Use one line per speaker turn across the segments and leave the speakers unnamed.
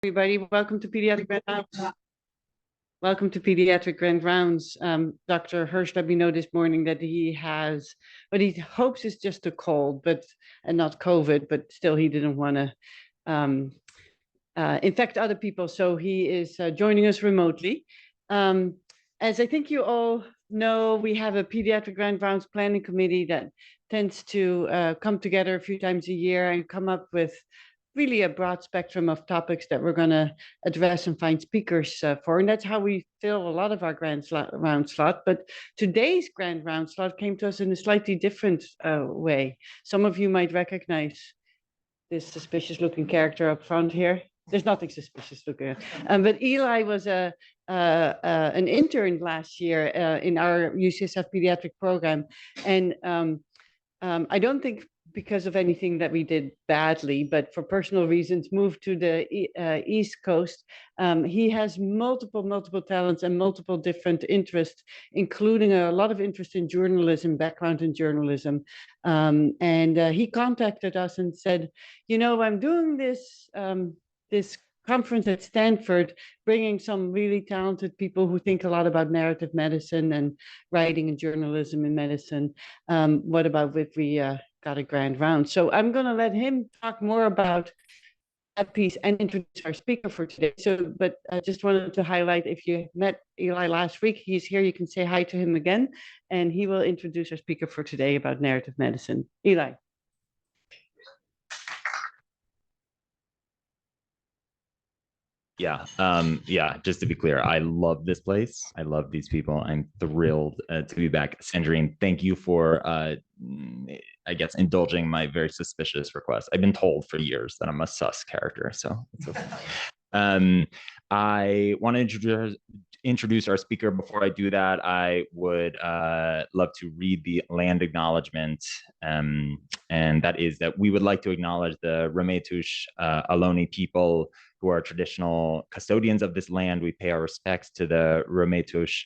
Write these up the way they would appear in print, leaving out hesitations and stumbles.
Everybody. Welcome to Pediatric Grand Rounds. Welcome to Pediatric Grand Rounds. Dr. Hirsch let me know this morning that he has, what he hopes is just a cold, and not COVID, but still he didn't want to infect other people. So he is joining us remotely. As I think you all know, we have a Pediatric Grand Rounds planning committee that tends to come together a few times a year and come up with really a broad spectrum of topics that we're going to address and find speakers for. And that's how we fill a lot of our round slot. But today's grand round slot came to us in a slightly different way. Some of you might recognize this suspicious looking character up front here. There's nothing suspicious looking at. But Eli was an intern last year in our UCSF pediatric program. And I don't think because of anything that we did badly, but for personal reasons, moved to the East Coast. He has multiple talents and multiple different interests, including a lot of interest in journalism, background in journalism. And he contacted us and said, I'm doing this conference at Stanford, bringing some really talented people who think a lot about narrative medicine and writing and journalism in medicine. What about if we got a grand round? So I'm going to let him talk more about that piece and introduce our speaker for today. But I just wanted to highlight, if you met Eli last week, he's here. You can say hi to him again, and he will introduce our speaker for today about narrative medicine. Eli.
Yeah, just to be clear, I love this place. I love these people. I'm thrilled to be back. Sandrine, thank you for, I guess, indulging my very suspicious request. I've been told for years that I'm a sus character, so it's okay. I want to introduce our speaker. Before I do that, I would love to read the land acknowledgement, and that is that we would like to acknowledge the Ramaytush Ohlone people who are traditional custodians of this land. We pay our respects to the Ramaytush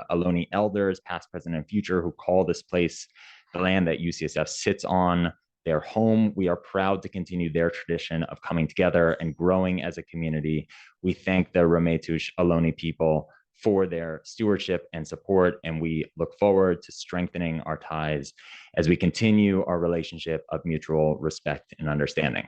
Ohlone elders, past, present, and future, who call this place the land that UCSF sits on, their home. We are proud to continue their tradition of coming together and growing as a community. We thank the Ramaytush Ohlone people for their stewardship and support, and we look forward to strengthening our ties as we continue our relationship of mutual respect and understanding.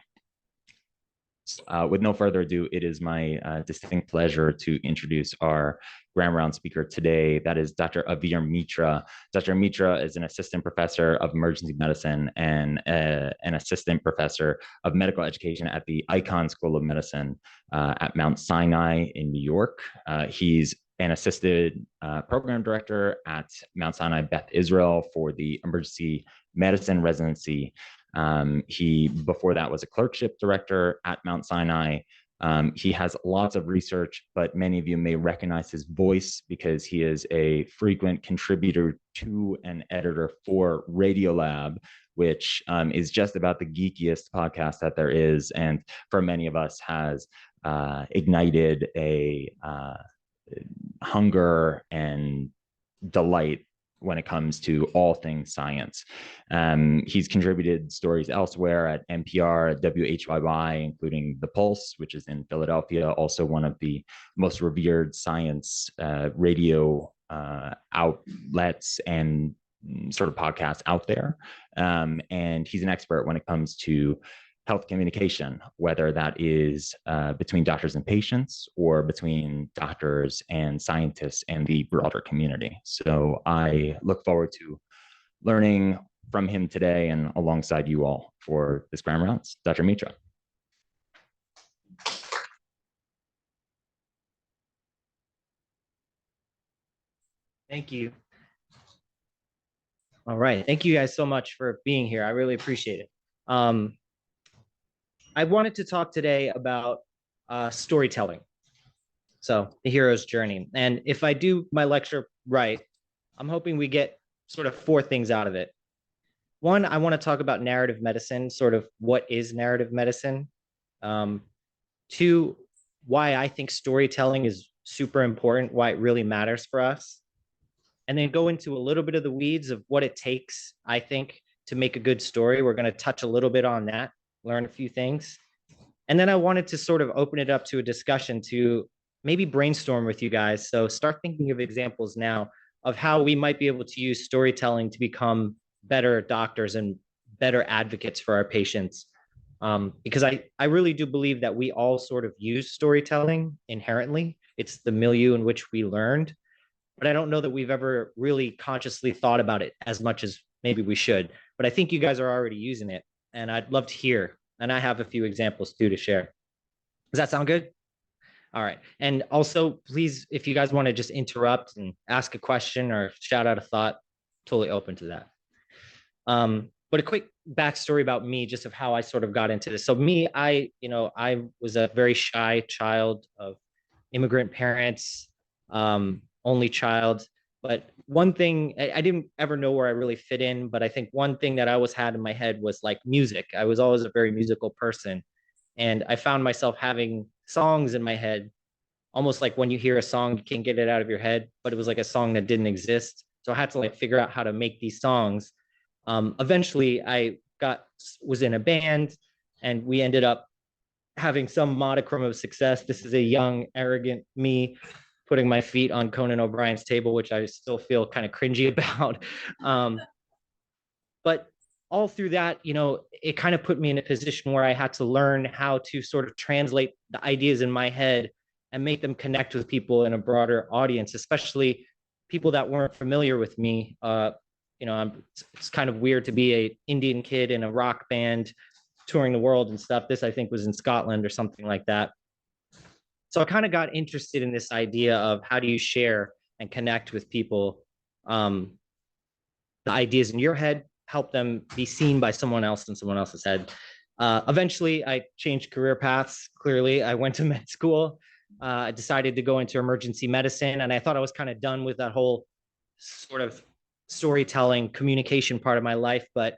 With no further ado, it is my distinct pleasure to introduce our grand round speaker today. That is Dr. Avir Mitra. Dr. Mitra is an assistant professor of emergency medicine and an assistant professor of medical education at the Icahn School of Medicine at Mount Sinai in New York. He's an assisted program director at Mount Sinai Beth Israel for the emergency medicine residency. He, before that, was a clerkship director at Mount Sinai. He has lots of research, but many of you may recognize his voice because he is a frequent contributor to and editor for Radiolab, which is just about the geekiest podcast that there is, and for many of us has ignited a hunger and delight when it comes to all things science. He's contributed stories elsewhere at NPR, at WHYY, including The Pulse, which is in Philadelphia, also one of the most revered science radio outlets and sort of podcasts out there. And he's an expert when it comes to health communication, whether that is between doctors and patients or between doctors and scientists and the broader community. So I look forward to learning from him today and alongside you all for this grand rounds. Dr. Mitra.
Thank you. All right. Thank you guys so much for being here. I really appreciate it. I wanted to talk today about storytelling. So the hero's journey. And if I do my lecture right, I'm hoping we get sort of 4 things out of it. One, I want to talk about narrative medicine, sort of what is narrative medicine. 2, why I think storytelling is super important, why it really matters for us. And then go into a little bit of the weeds of what it takes, I think, to make a good story. We're going to touch a little bit on that, learn a few things. And then I wanted to sort of open it up to a discussion to maybe brainstorm with you guys. So start thinking of examples now of how we might be able to use storytelling to become better doctors and better advocates for our patients. Because I really do believe that we all sort of use storytelling inherently. It's the milieu in which we learned, but I don't know that we've ever really consciously thought about it as much as maybe we should. But I think you guys are already using it, and I'd love to hear. And I have a few examples too to share. Does that sound good? All right. And also, please, if you guys want to just interrupt and ask a question or shout out a thought, totally open to that. But a quick backstory about me, just of how I sort of got into this. So me, I was a very shy child of immigrant parents, only child. But one thing, I didn't ever know where I really fit in, but I think one thing that I always had in my head was like music. I was always a very musical person. And I found myself having songs in my head, almost like when you hear a song, you can't get it out of your head, but it was like a song that didn't exist. So I had to like figure out how to make these songs. Eventually I was in a band, and we ended up having some modicum of success. This is a young, arrogant me putting my feet on Conan O'Brien's table, which I still feel kind of cringy about. But all through that, it kind of put me in a position where I had to learn how to sort of translate the ideas in my head and make them connect with people in a broader audience, especially people that weren't familiar with me. It's kind of weird to be an Indian kid in a rock band touring the world and stuff. This, I think, was in Scotland or something like that. So I kind of got interested in this idea of how do you share and connect with people, the ideas in your head, help them be seen by someone else in someone else's head. Eventually, I changed career paths. Clearly, I went to med school. I decided to go into emergency medicine, and I thought I was kind of done with that whole sort of storytelling communication part of my life. But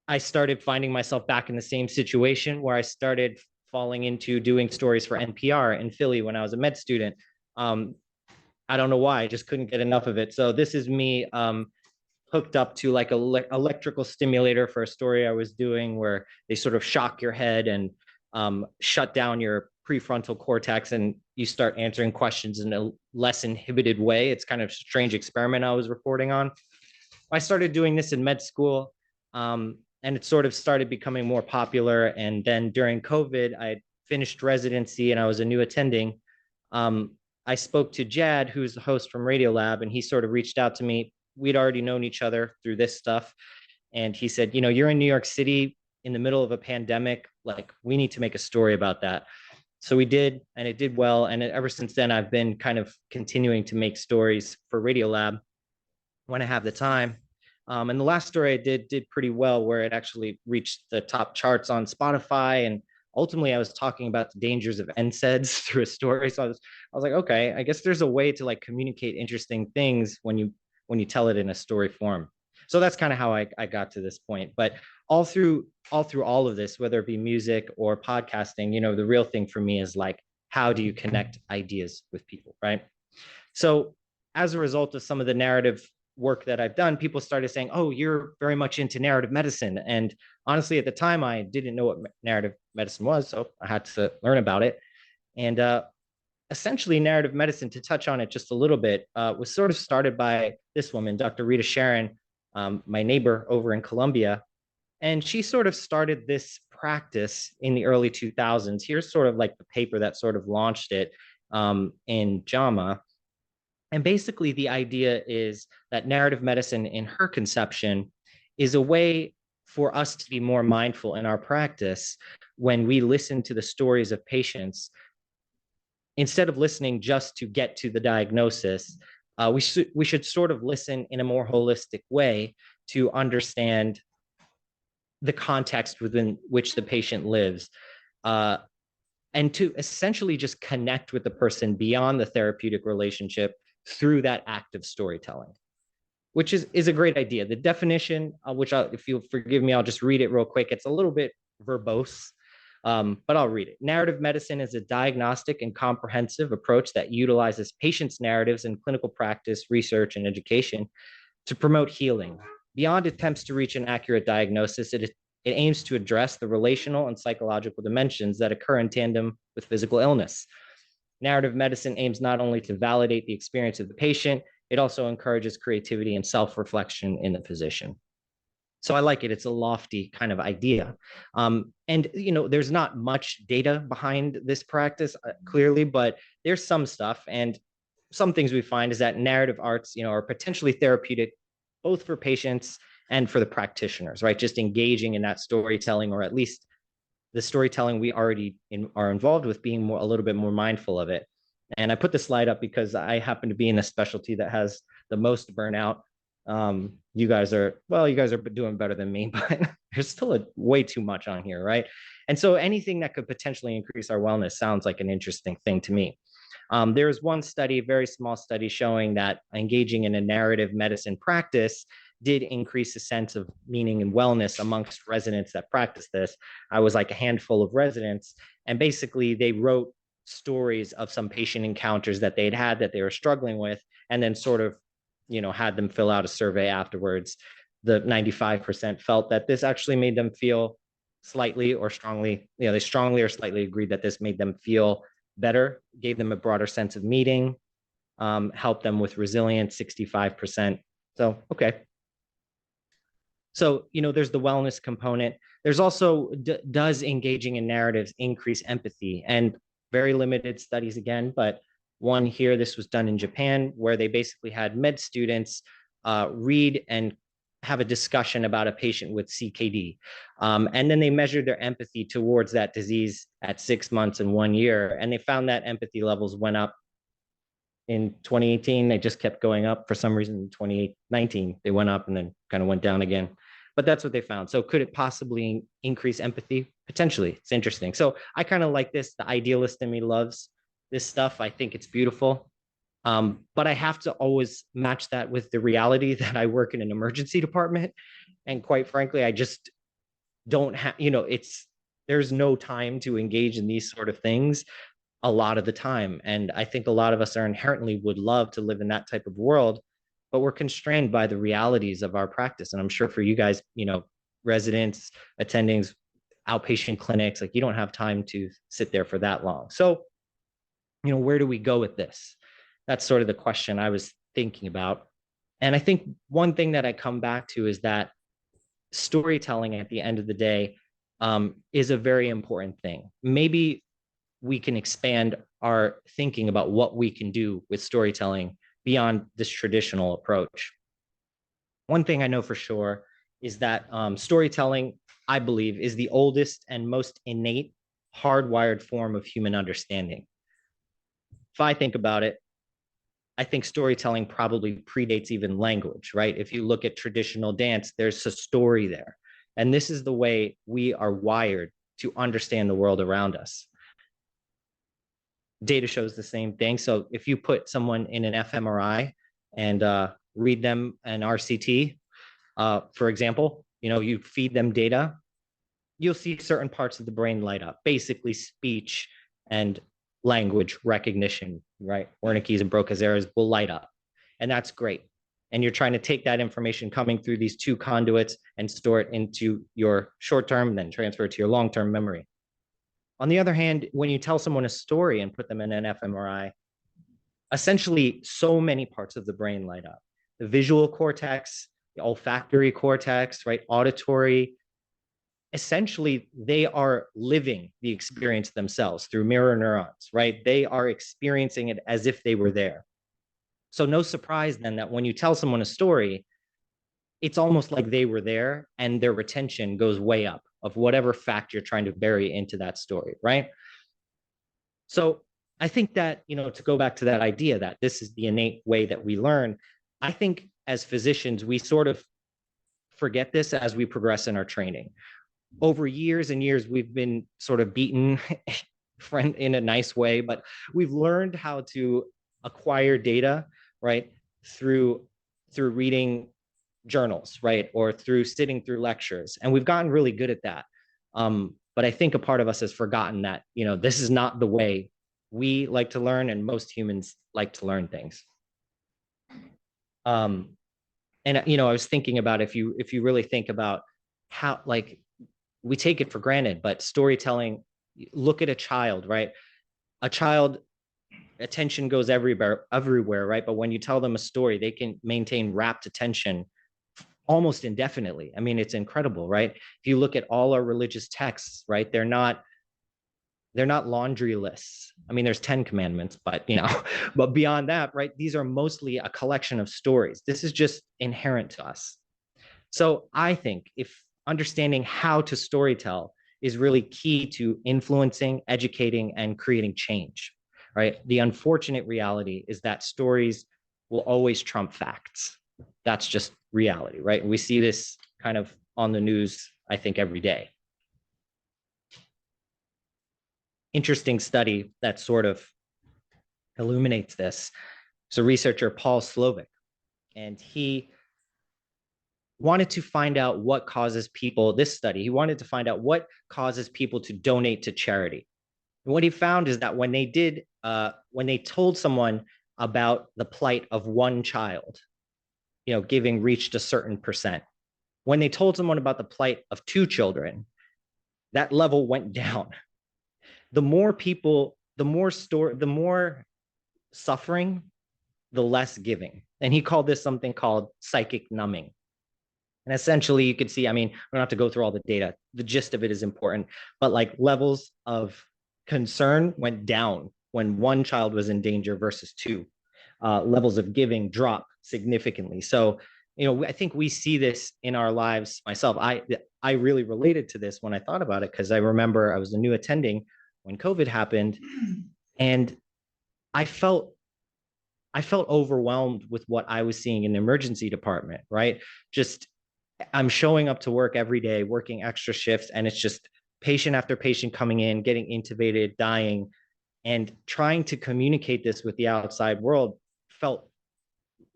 I started finding myself back in the same situation where I started falling into doing stories for NPR in Philly when I was a med student. I don't know why, I just couldn't get enough of it. So this is me hooked up to like a electrical stimulator for a story I was doing, where they sort of shock your head and shut down your prefrontal cortex, and you start answering questions in a less inhibited way. It's kind of a strange experiment I was reporting on. I started doing this in med school, and it sort of started becoming more popular. And then during COVID, I finished residency and I was a new attending. I spoke to Jad, who's the host from Radiolab, and he sort of reached out to me. We'd already known each other through this stuff. And he said, you're in New York City in the middle of a pandemic. Like, we need to make a story about that. So we did, and it did well. And ever since then, I've been kind of continuing to make stories for Radiolab when I have the time. And the last story I did pretty well, where it actually reached the top charts on Spotify. And ultimately, I was talking about the dangers of NSAIDs through a story. So I was like, okay, I guess there's a way to like communicate interesting things when you tell it in a story form. So that's kind of how I got to this point. But all through all of this, whether it be music or podcasting, the real thing for me is like, how do you connect ideas with people, right? So as a result of some of the narrative work that I've done, people started saying, oh, you're very much into narrative medicine. And honestly, at the time, I didn't know what narrative medicine was, so I had to learn about it. And essentially, narrative medicine, to touch on it just a little bit, was sort of started by this woman, Dr. Rita Sharon, my neighbor over in Colombia. And she sort of started this practice in the early 2000s. Here's sort of like the paper that sort of launched it in JAMA. And basically, the idea is that narrative medicine, in her conception, is a way for us to be more mindful in our practice when we listen to the stories of patients. Instead of listening just to get to the diagnosis, we should sort of listen in a more holistic way to understand the context within which the patient lives, and to essentially just connect with the person beyond the therapeutic relationship through that act of storytelling, which is a great idea. The definition, which if you'll forgive me, I'll just read it real quick. It's a little bit verbose, but I'll read it. Narrative medicine is a diagnostic and comprehensive approach that utilizes patients' narratives in clinical practice, research, and education to promote healing. Beyond attempts to reach an accurate diagnosis, it It aims to address the relational and psychological dimensions that occur in tandem with physical illness. Narrative medicine aims not only to validate the experience of the patient, it also encourages creativity and self-reflection in the physician. So I like it. It's a lofty kind of idea. And, there's not much data behind this practice, clearly, but there's some stuff. And some things we find is that narrative arts, are potentially therapeutic, both for patients and for the practitioners, right? Just engaging in that storytelling, or at least the storytelling we already are involved with, being a little bit more mindful of it. And I put the slide up because I happen to be in a specialty that has the most burnout. You guys are doing better than me, but there's still way too much on here, right? And so anything that could potentially increase our wellness sounds like an interesting thing to me. There's one study, very small study, showing that engaging in a narrative medicine practice did increase a sense of meaning and wellness amongst residents that practice this. I was like a handful of residents, and basically they wrote stories of some patient encounters that they'd had that they were struggling with, and then sort of, had them fill out a survey afterwards. The 95% felt that this actually made them feel slightly or strongly, they strongly or slightly agreed that this made them feel better, gave them a broader sense of meaning, helped them with resilience, 65%. So, okay. So, there's the wellness component. There's also, does engaging in narratives increase empathy? And very limited studies again, but one here, this was done in Japan, where they basically had med students read and have a discussion about a patient with CKD. And then they measured their empathy towards that disease at 6 months and 1 year. And they found that empathy levels went up in 2018. They just kept going up for some reason. In 2019, they went up and then kind of went down again. But that's what they found. So could it possibly increase empathy? Potentially. It's interesting. So I kind of like this. The idealist in me loves this stuff. I think it's beautiful. But I have to always match that with the reality that I work in an emergency department. And quite frankly, I just don't have, there's no time to engage in these sort of things a lot of the time. And I think a lot of us are inherently would love to live in that type of world, but we're constrained by the realities of our practice. And I'm sure for you guys, residents, attendings, outpatient clinics, like you don't have time to sit there for that long. So, where do we go with this? That's sort of the question I was thinking about. And I think one thing that I come back to is that storytelling at the end of the day is a very important thing. Maybe we can expand our thinking about what we can do with storytelling beyond this traditional approach. One thing I know for sure is that storytelling, I believe, is the oldest and most innate, hardwired form of human understanding. If I think about it, I think storytelling probably predates even language, right? If you look at traditional dance, there's a story there. And this is the way we are wired to understand the world around us. Data shows the same thing. So if you put someone in an fMRI and read them an RCT, for example, you feed them data, you'll see certain parts of the brain light up, basically speech and language recognition, right? Wernicke's and Broca's errors will light up. And that's great. And you're trying to take that information coming through these two conduits and store it into your short-term, then transfer it to your long-term memory. On the other hand, when you tell someone a story and put them in an fMRI, essentially so many parts of the brain light up. The visual cortex, the olfactory cortex, right? Auditory. Essentially, they are living the experience themselves through mirror neurons, right? They are experiencing it as if they were there. So no surprise then that when you tell someone a story, it's almost like they were there and their retention goes way up of whatever fact you're trying to bury into that story, right? So I think that, to go back to that idea that this is the innate way that we learn, I think as physicians, we sort of forget this as we progress in our training. Over years and years, we've been sort of beaten in a nice way, but we've learned how to acquire data, right, through reading journals, right, or through sitting through lectures, and we've gotten really good at that. But I think a part of us has forgotten that this is not the way we like to learn, and most humans like to learn things. And I was thinking about if you really think about how, like, we take it for granted, but storytelling, look at a child, right? A child, attention goes everywhere, right? But when you tell them a story, they can maintain rapt attention almost indefinitely. I mean, it's incredible, right? If you look at all our religious texts, right, they're not laundry lists. I mean, there's 10 commandments, but but beyond that, right, these are mostly a collection of stories. This is just inherent to us. So I think if understanding how to storytell is really key to influencing, educating, and creating change, right? The unfortunate reality is that stories will always trump facts. That's just reality, right? We see this kind of on the news, I think, every day. Interesting study that sort of illuminates this. It's a researcher, Paul Slovic, and he wanted to find out what causes people, this study, he wanted to find out what causes people to donate to charity. And what he found is that when they told someone about the plight of one child, giving reached a certain percent. When they told someone about the plight of two children, that level went down. The more people, the more suffering, the less giving. And he called this something called psychic numbing. And essentially, you could see, I mean, we don't have to go through all the data. The gist of it is important, but like levels of concern went down when one child was in danger versus two. Levels of giving drop significantly. So, I think we see this in our lives. Myself, I really related to this when I thought about it, because I remember I was a new attending when COVID happened, and I felt overwhelmed with what I was seeing in the emergency department, right? Just I'm showing up to work every day, working extra shifts, and it's just patient after patient coming in, getting intubated, dying, and trying to communicate this with the outside world felt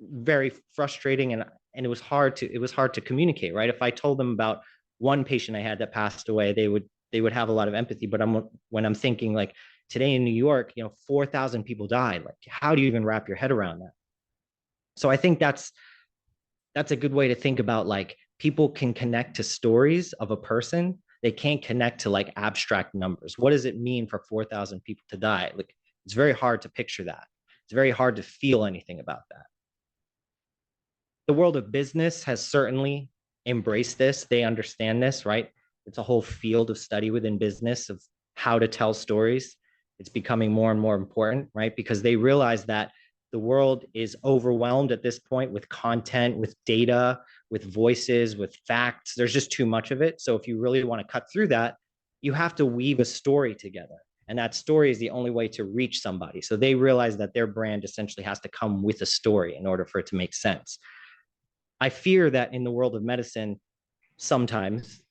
very frustrating, and it was hard to communicate, right? If I told them about one patient I had that passed away, they would have a lot of empathy. But when I'm thinking like today in New York, 4,000 people died. Like, how do you even wrap your head around that? So I think that's a good way to think about, like, people can connect to stories of a person. They can't connect to like abstract numbers. What does it mean for 4,000 people to die? Like, it's very hard to picture that. It's very hard to feel anything about that. The world of business has certainly embraced this. They understand this, right? It's a whole field of study within business of how to tell stories. It's becoming more and more important, right? Because they realize that the world is overwhelmed at this point with content, with data, with voices, with facts. There's just too much of it. So if you really want to cut through that, you have to weave a story together. And that story is the only way to reach somebody. So they realize that their brand essentially has to come with a story in order for it to make sense. I fear that in the world of medicine, sometimes,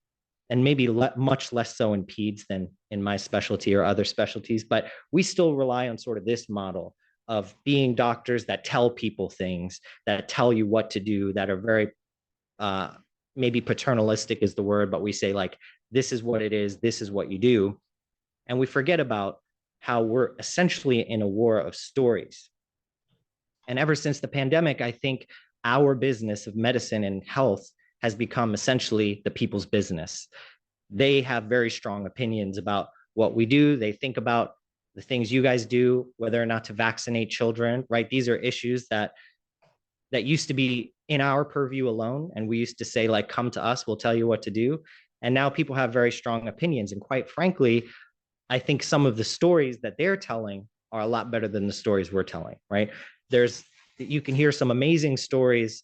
and maybe much less so in peds than in my specialty or other specialties, but we still rely on sort of this model of being doctors that tell people things, that tell you what to do, that are very, maybe paternalistic is the word, but we say like, this is what it is, this is what you do. And we forget about how we're essentially in a war of stories. And ever since the pandemic, I think our business of medicine and health has become essentially the people's business. They have very strong opinions about what we do. They think about the things you guys do, whether or not to vaccinate children, right? These are issues that used to be in our purview alone. And we used to say, like, come to us, we'll tell you what to do. And now people have very strong opinions. And quite frankly, I think some of the stories that they're telling are a lot better than the stories we're telling, right? You can hear some amazing stories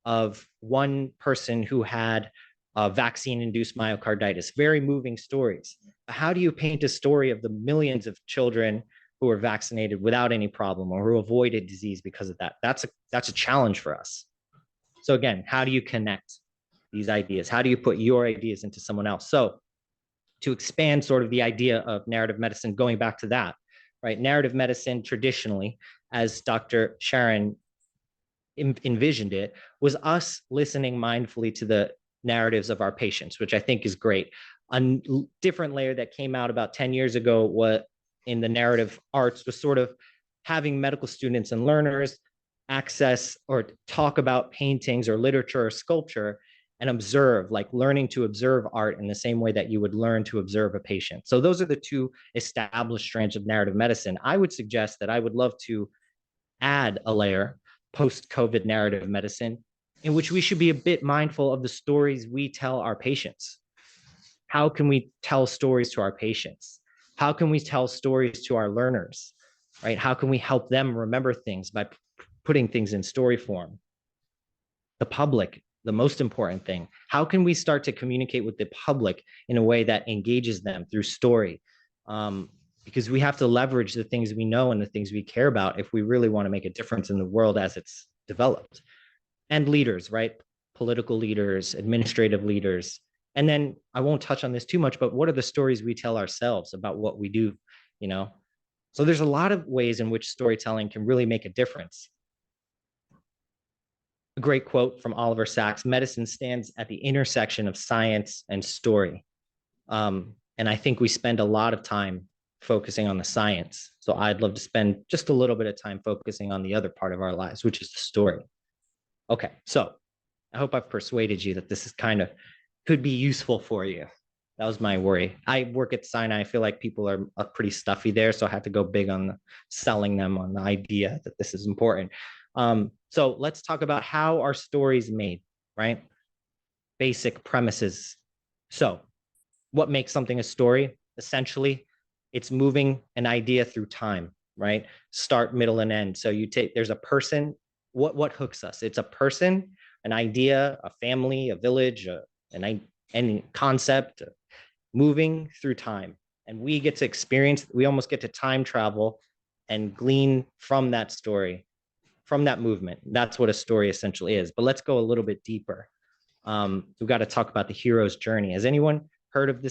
of one person who had vaccine-induced myocarditis, very moving stories. How do you paint a story of the millions of children who were vaccinated without any problem or who avoided disease because of that? That's a challenge for us. So again, how do you connect these ideas? How do you put your ideas into someone else? So to expand sort of the idea of narrative medicine, going back to that, right? Narrative medicine traditionally, as Dr. Sharon envisioned it, was us listening mindfully to the narratives of our patients, which I think is great. A different layer that came out about 10 years ago was in the narrative arts was sort of having medical students and learners access or talk about paintings or literature or sculpture and observe, like learning to observe art in the same way that you would learn to observe a patient. So those are the two established strands of narrative medicine. I would suggest that I would love to add a layer, post-COVID narrative medicine, in which we should be a bit mindful of the stories we tell our patients. How can we tell stories to our patients? How can we tell stories to our learners, right? How can we help them remember things by putting things in story form? The public, the most important thing. How can we start to communicate with the public in a way that engages them through story? Because we have to leverage the things we know and the things we care about if we really want to make a difference in the world as it's developed. And leaders, right? Political leaders, administrative leaders. And then I won't touch on this too much, but what are the stories we tell ourselves about what we do, you know? So there's a lot of ways in which storytelling can really make a difference. A great quote from Oliver Sacks: medicine stands at the intersection of science and story. And I think we spend a lot of time focusing on the science. So I'd love to spend just a little bit of time focusing on the other part of our lives, which is the story. Okay, so I hope I've persuaded you that this is kind of could be useful for you. That was my worry. I work at Sinai. I feel like people are pretty stuffy there, so I have to go big on selling them on the idea that this is important. So let's talk about how our stories made, right? Basic premises. So what makes something a story? Essentially, it's moving an idea through time, right? Start, middle, and end. So you take, there's a person. What hooks us? It's a person, an idea, a family, a village, any concept, moving through time. And we get to experience, we almost get to time travel and glean from that story, from that movement. That's what a story essentially is. But let's go a little bit deeper. We've got to talk about the hero's journey. Has anyone heard of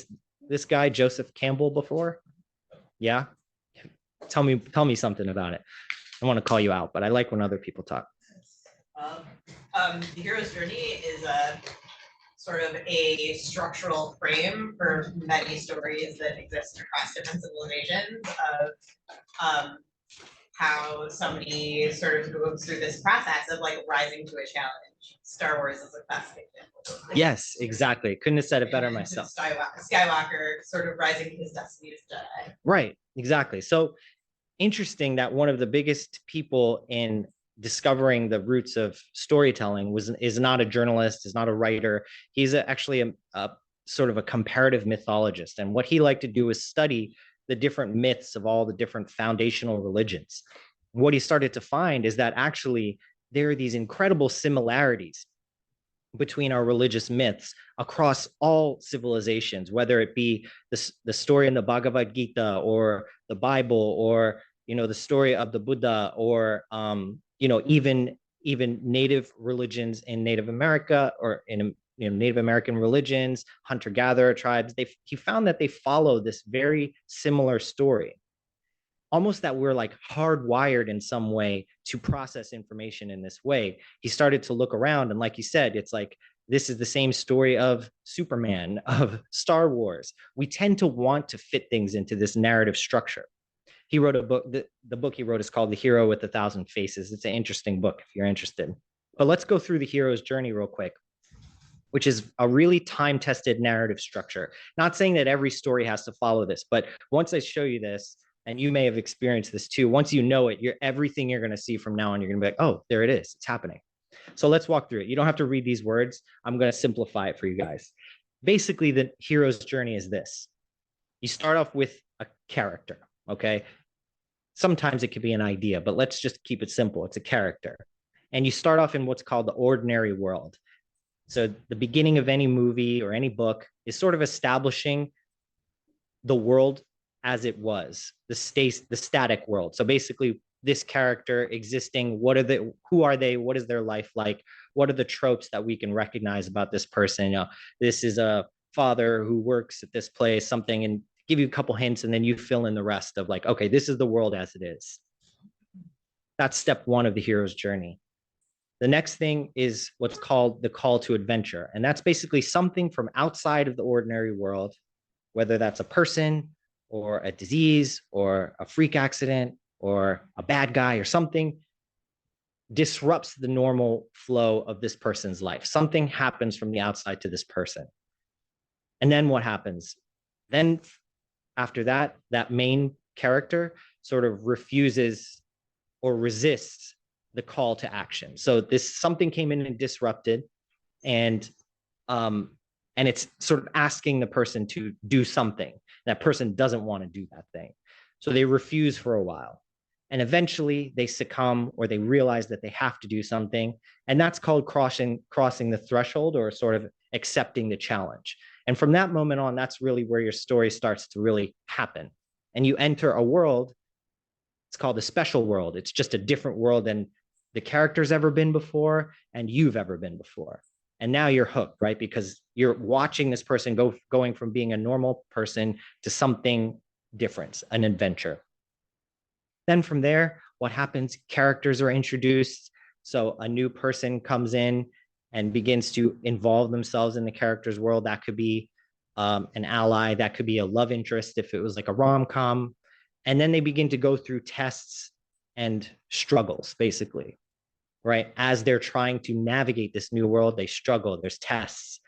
this guy, Joseph Campbell, before? Yeah? Tell me something about it. I want to call you out, but I like when other people talk.
The hero's journey is a sort of a structural frame for many stories that exist across different civilizations of how somebody sort of goes through this process of like rising to a challenge. Star Wars is a classic example.
Yes, exactly. Couldn't have said it better myself.
Skywalker sort of rising to his destiny as Jedi.
Right, exactly. So interesting that one of the biggest people in discovering the roots of storytelling is not a journalist, is not a writer. He's actually a sort of a comparative mythologist. And what he liked to do is study the different myths of all the different foundational religions. What he started to find is that actually there are these incredible similarities between our religious myths across all civilizations, whether it be the story in the Bhagavad Gita or the Bible, or the story of the Buddha, or even native religions in Native America, or in Native American religions, hunter-gatherer tribes. He found that they follow this very similar story, almost that we're like hardwired in some way to process information in this way. He started to look around, and like he said, it's like, this is the same story of Superman, of Star Wars. We tend to want to fit things into this narrative structure. He wrote a book, the book he wrote is called The Hero with a Thousand Faces. It's an interesting book if you're interested. But let's go through the hero's journey real quick, which is a really time-tested narrative structure. Not saying that every story has to follow this, but once I show you this, and you may have experienced this too, once you know it, everything you're going to see from now on, you're going to be like, oh, there it is, it's happening. So let's walk through it. You don't have to read these words. I'm going to simplify it for you guys. Basically, the hero's journey is this. You start off with a character, okay? Sometimes it could be an idea, but let's just keep it simple. It's a character. And you start off in what's called the ordinary world. So the beginning of any movie or any book is sort of establishing the world as it was, the static world. So basically, this character existing, who are they? What is their life like? What are the tropes that we can recognize about this person? This is a father who works at this place, something, and give you a couple hints, and then you fill in the rest of like, okay, this is the world as it is. That's step one of the hero's journey. The next thing is what's called the call to adventure. And that's basically something from outside of the ordinary world, whether that's a person or a disease or a freak accident or a bad guy or something. disrupts the normal flow of this person's life. Something happens from the outside to this person. And then what happens? Then after that, that main character sort of refuses or resists the call to action. So this something came in and disrupted, and it's sort of asking the person to do something. That person doesn't want to do that thing. So they refuse for a while. And eventually they succumb, or they realize that they have to do something. And that's called crossing the threshold, or sort of accepting the challenge. And from that moment on, that's really where your story starts to really happen. And you enter a world, it's called the special world. It's just a different world than the character's ever been before and you've ever been before. And now you're hooked, right? Because you're watching this person going from being a normal person to something different, an adventure. Then from there, what happens? Characters are introduced. So a new person comes in and begins to involve themselves in the character's world. That could be an ally, that could be a love interest if it was like a rom-com. And then they begin to go through tests and struggles, basically, right? As they're trying to navigate this new world, they struggle, there's tests,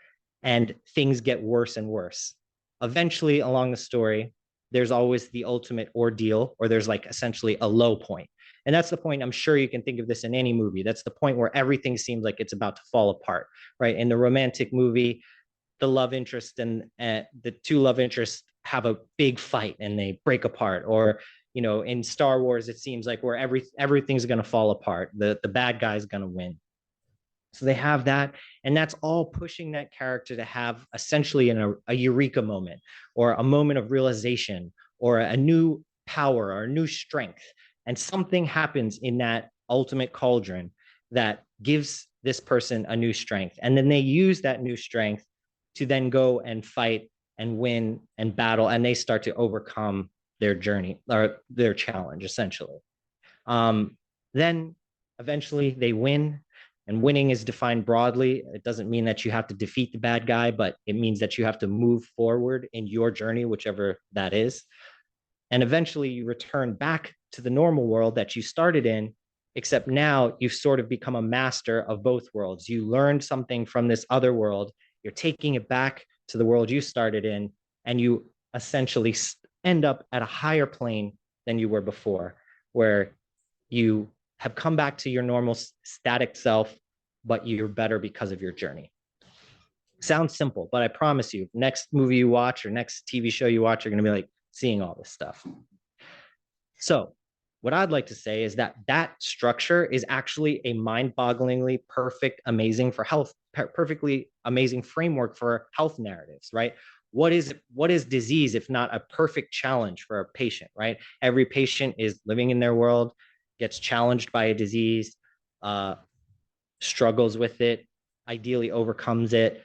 and things get worse and worse. Eventually, along the story, there's always the ultimate ordeal, or there's like essentially a low point. And that's the point, I'm sure you can think of this in any movie. That's the point where everything seems like it's about to fall apart, right? In the romantic movie, the love interest and the two love interests have a big fight and they break apart. Or, you know, in Star Wars, it seems like where everything's going to fall apart. The bad guy's going to win. So they have that, and that's all pushing that character to have essentially a eureka moment, or a moment of realization, or a new power, or a new strength. And something happens in that ultimate cauldron that gives this person a new strength. And then they use that new strength to then go and fight and win and battle, and they start to overcome their journey, or their challenge, essentially. Then eventually they win. And winning is defined broadly. It doesn't mean that you have to defeat the bad guy, but it means that you have to move forward in your journey, whichever that is. And eventually you return back to the normal world that you started in, except now you've sort of become a master of both worlds. You learned something from this other world, you're taking it back to the world you started in, and you essentially end up at a higher plane than you were before, where you have come back to your normal static self, but you're better because of your journey. Sounds simple, but I promise you, next movie you watch or next TV show you watch, you're going to be like seeing all this stuff. So what I'd like to say is that that structure is actually a mind-bogglingly perfect, amazing for health, perfectly amazing framework for health narratives, right? What is disease if not a perfect challenge for a patient, right? Every patient is living in their world, gets challenged by a disease, struggles with it, ideally overcomes it,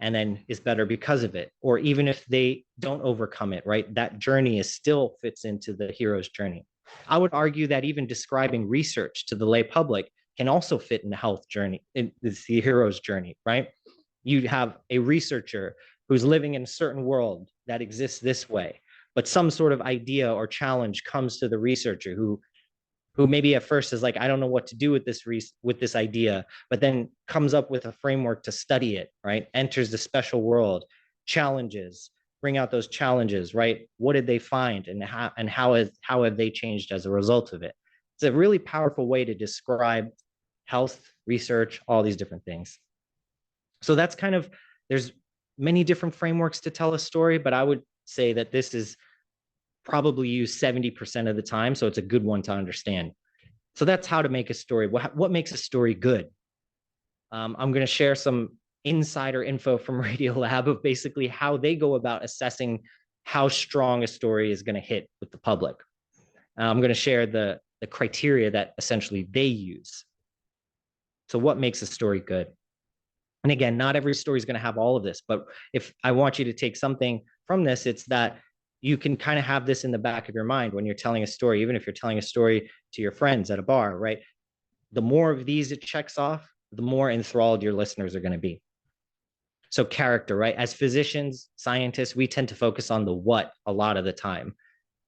and then is better because of it. Or even if they don't overcome it, right? That journey still fits into the hero's journey. I would argue that even describing research to the lay public can also fit in the health journey, in the hero's journey, right? You have a researcher who's living in a certain world that exists this way, but some sort of idea or challenge comes to the researcher who maybe at first is like, I don't know what to do with this idea, but then comes up with a framework to study it, right? Enters the special world, challenges, bring out those challenges, right? What did they find, and how have they changed as a result of it? It's a really powerful way to describe health, research, all these different things. So that's kind of, there's many different frameworks to tell a story, but I would say that this is probably used 70% of the time. So it's a good one to understand. So that's how to make a story. What makes a story good? I'm going to share some insider info from Radiolab of basically how they go about assessing how strong a story is going to hit with the public. I'm going to share the criteria that essentially they use. So what makes a story good? And again, not every story is going to have all of this, but if I want you to take something from this, it's that you can kind of have this in the back of your mind when you're telling a story, even if you're telling a story to your friends at a bar, right? The more of these it checks off, the more enthralled your listeners are going to be. So character, right? As physicians, scientists, we tend to focus on the what a lot of the time.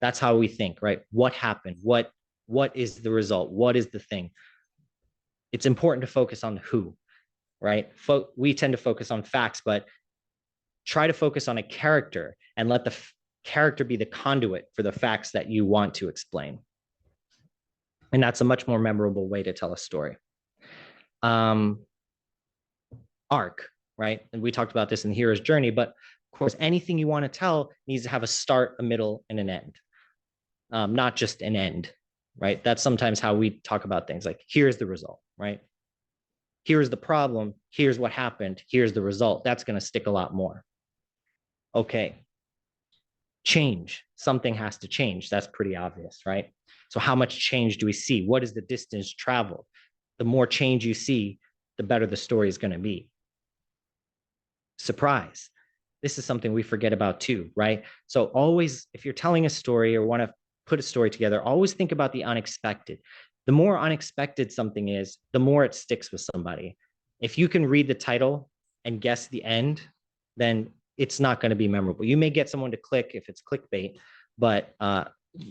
That's how we think, right? What happened? What is the result? What is the thing? It's important to focus on the who, right? We tend to focus on facts, but try to focus on a character and let the character be the conduit for the facts that you want to explain. And that's a much more memorable way to tell a story. Arc, right? And we talked about this in the hero's journey, but of course, anything you want to tell needs to have a start, a middle, and an end, not just an end, right? That's sometimes how we talk about things, like here's the result, right? Here's the problem, here's what happened, here's the result. That's going to stick a lot more. Okay. Change, something has to change. That's pretty obvious, right? So how much change do we see? What is the distance traveled? The more change you see, the better the story is going to be. Surprise. This is something we forget about too, right? So always, if you're telling a story or want to put a story together, always think about the unexpected. The more unexpected something is, the more it sticks with somebody. If you can read the title and guess the end, then it's not going to be memorable. You may get someone to click if it's clickbait, but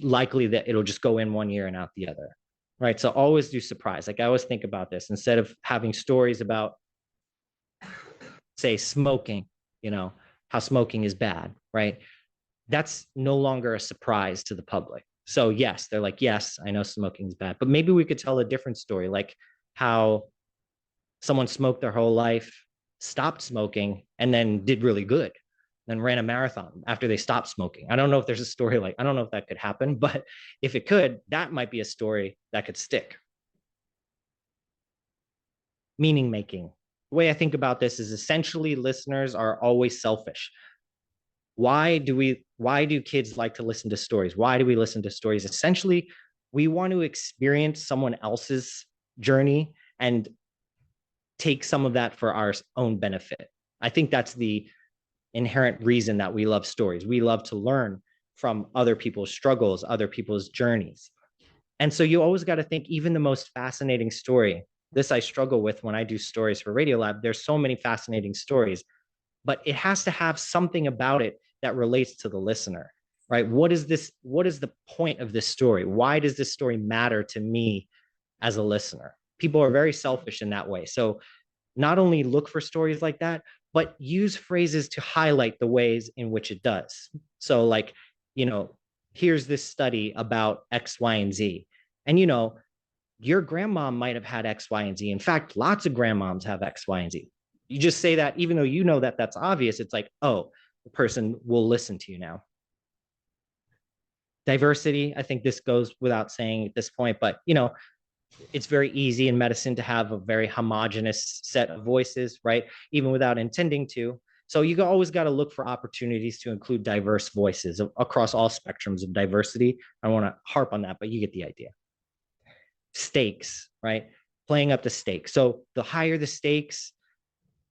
likely that it'll just go in one ear and out the other, right? So always do surprise. Like I always think about this, instead of having stories about, say, smoking, you know, how smoking is bad, right? That's no longer a surprise to the public. So yes, they're like, yes, I know smoking is bad, but maybe we could tell a different story, like how someone smoked their whole life, stopped smoking, and then did really good, then ran a marathon after they stopped smoking. I don't know if there's a story like, I don't know if that could happen, but if it could, that might be a story that could stick. Meaning making. The way I think about this is essentially listeners are always selfish. Why do kids like to listen to stories? Why do we listen to stories? Essentially, we want to experience someone else's journey and take some of that for our own benefit. I think that's the inherent reason that we love stories. We love to learn from other people's struggles, other people's journeys. And so you always got to think, even the most fascinating story, this I struggle with when I do stories for Radiolab. There's so many fascinating stories, but it has to have something about it that relates to the listener, right? What is the point of this story? Why does this story matter to me as a listener? People are very selfish in that way. So not only look for stories like that, but use phrases to highlight the ways in which it does. So like, you know, here's this study about X, Y, and Z. And, you know, your grandma might have had X, Y, and Z. In fact, lots of grandmoms have X, Y, and Z. You just say that, even though you know that that's obvious, it's like, oh, the person will listen to you now. Diversity, I think this goes without saying at this point, but, you know, it's very easy in medicine to have a very homogenous set of voices, right? Even without intending to. So you always got to look for opportunities to include diverse voices across all spectrums of diversity. I don't want to harp on that, but you get the idea. Stakes, right? Playing up the stakes. So the higher the stakes,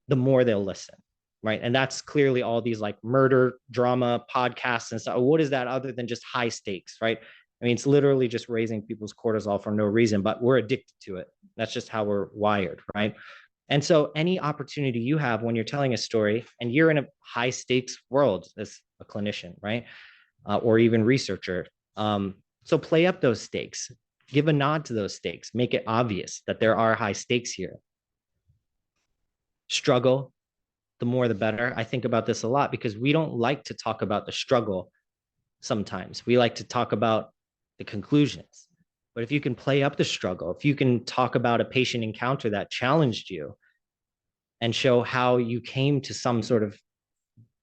the more they'll listen, right? And that's clearly all these like murder drama podcasts and stuff. What is that other than just high stakes, right? I mean, it's literally just raising people's cortisol for no reason, but we're addicted to it. That's just how we're wired, right? And so any opportunity you have when you're telling a story and you're in a high stakes world as a clinician, right? Or even researcher. So play up those stakes, give a nod to those stakes, make it obvious that there are high stakes here. Struggle, the more the better. I think about this a lot because we don't like to talk about the struggle sometimes. We like to talk about the conclusions. But if you can play up the struggle, if you can talk about a patient encounter that challenged you and show how you came to some sort of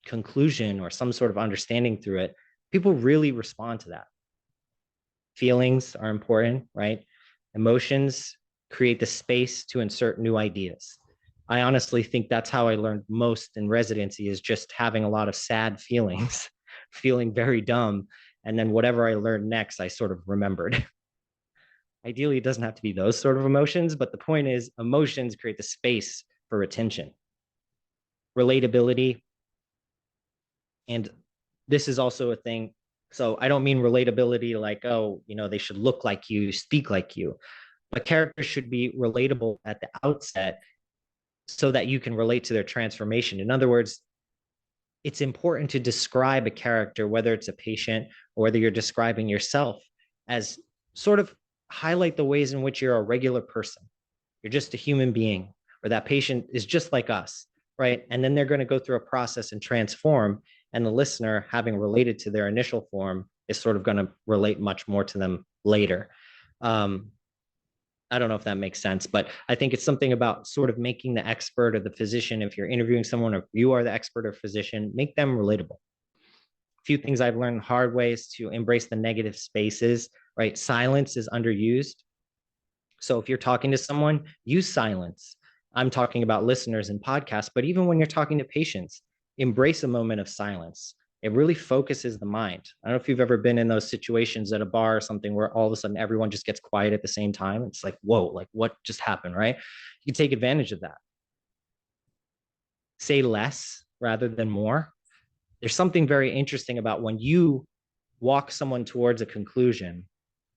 conclusion or some sort of understanding through it, people really respond to that. Feelings are important, right? Emotions create the space to insert new ideas. I honestly think that's how I learned most in residency, is just having a lot of sad feelings, feeling very dumb. And then whatever I learned next, I sort of remembered. Ideally, it doesn't have to be those sort of emotions, but the point is emotions create the space for retention. Relatability. And this is also a thing. So I don't mean relatability like, oh, you know, they should look like you, speak like you, but characters should be relatable at the outset so that you can relate to their transformation. In other words, it's important to describe a character, whether it's a patient or whether you're describing yourself, as sort of highlight the ways in which you're a regular person. you're just a human being, or that patient is just like us, right? And then they're going to go through a process and transform. And the listener, having related to their initial form, is sort of going to relate much more to them later. I don't know if that makes sense, but I think it's something about sort of making the expert or the physician, if you're interviewing someone or you are the expert or physician, make them relatable. A few things I've learned hard ways to embrace the negative spaces, right? Silence is underused. So if you're talking to someone, use silence. I'm talking about listeners and podcasts, but even when you're talking to patients, embrace a moment of silence. It really focuses the mind. I don't know if you've ever been in those situations at a bar or something where all of a sudden everyone just gets quiet at the same time. It's like, whoa, like what just happened, right? You take advantage of that. Say less rather than more. There's something very interesting about when you walk someone towards a conclusion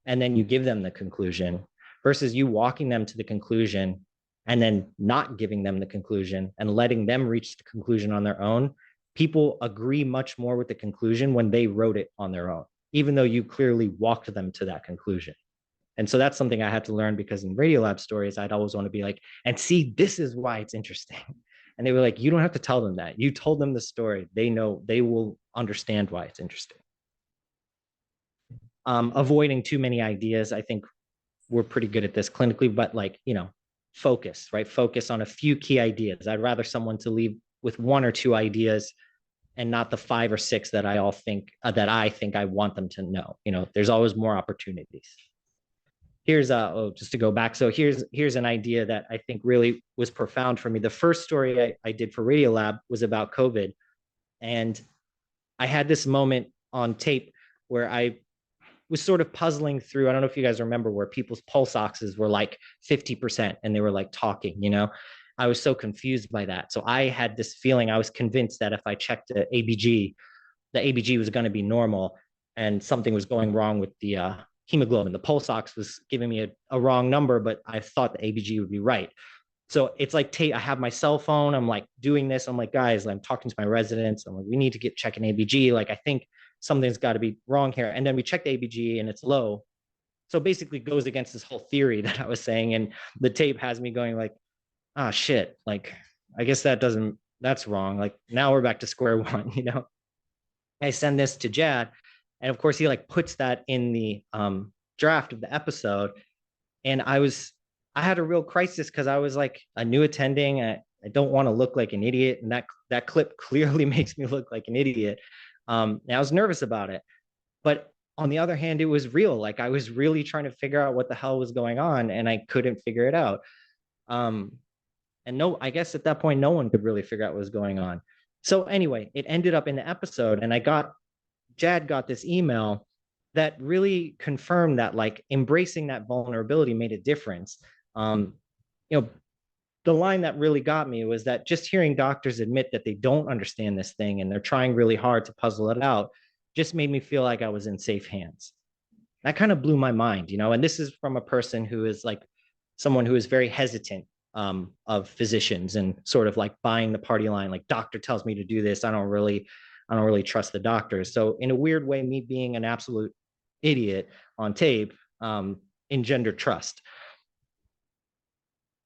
and then you give them the conclusion versus you walking them to the conclusion and then not giving them the conclusion and letting them reach the conclusion on their own. People agree much more with the conclusion when they wrote it on their own, even though you clearly walked them to that conclusion. And so that's something I had to learn, because in Radiolab stories, I'd always want to be like, and see, this is why it's interesting. And they were like, you don't have to tell them that. You told them the story. They know, they will understand why it's interesting. Avoiding too many ideas. I think we're pretty good at this clinically, but like, you know, focus, right? Focus on a few key ideas. I'd rather someone to leave with one or two ideas and not the 5 or 6 that I think I want them to know. You know, there's always more opportunities. Here's just to go back. So here's an idea that I think really was profound for me. The first story I did for Radiolab was about COVID. And I had this moment on tape where I was sort of puzzling through. I don't know if you guys remember where people's pulse oxes were like 50% and they were like talking, you know. I was so confused by that. So I had this feeling, I was convinced that if I checked the ABG was going to be normal and something was going wrong with the hemoglobin. The pulse ox was giving me a wrong number, but I thought the ABG would be right. So it's like, I have my cell phone. I'm like doing this. I'm like, guys, I'm talking to my residents. I'm like, we need to check an ABG. Like, I think something's got to be wrong here. And then we check the ABG and it's low. So basically goes against this whole theory that I was saying. And the tape has me going like, ah, shit. Like, I guess that's wrong. Like, now we're back to square one, you know? I send this to Jad. And of course he like puts that in the draft of the episode. And I had a real crisis because I was like a new attending. I don't want to look like an idiot. And that clip clearly makes me look like an idiot. And I was nervous about it. But on the other hand, it was real. Like, I was really trying to figure out what the hell was going on and I couldn't figure it out. And I guess at that point, no one could really figure out what was going on. So anyway, it ended up in the episode and Jad got this email that really confirmed that like embracing that vulnerability made a difference. You know, the line that really got me was that just hearing doctors admit that they don't understand this thing and they're trying really hard to puzzle it out just made me feel like I was in safe hands. That kind of blew my mind, you know, and this is from a person who is like someone who is very hesitant of physicians and sort of like buying the party line, like doctor tells me to do this. I don't really trust the doctors. So in a weird way, me being an absolute idiot on tape engendered trust.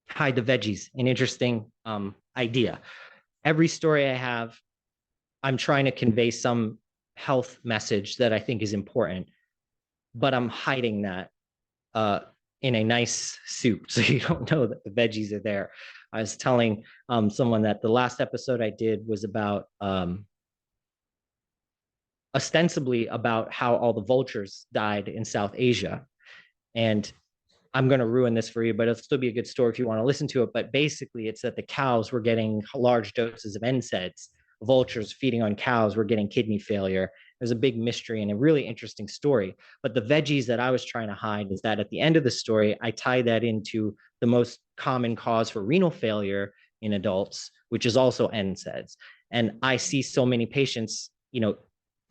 Hide the veggies, an interesting idea. Every story I have, I'm trying to convey some health message that I think is important, but I'm hiding that in a nice soup so you don't know that the veggies are there. I was telling someone that the last episode I did was about ostensibly about how all the vultures died in South Asia. And I'm going to ruin this for you, but it'll still be a good story if you want to listen to it. But basically, it's that the cows were getting large doses of NSAIDs. Vultures feeding on cows were getting kidney failure. There's a big mystery and a really interesting story. But the veggies that I was trying to hide is that at the end of the story, I tie that into the most common cause for renal failure in adults, which is also NSAIDs. And I see so many patients, you know,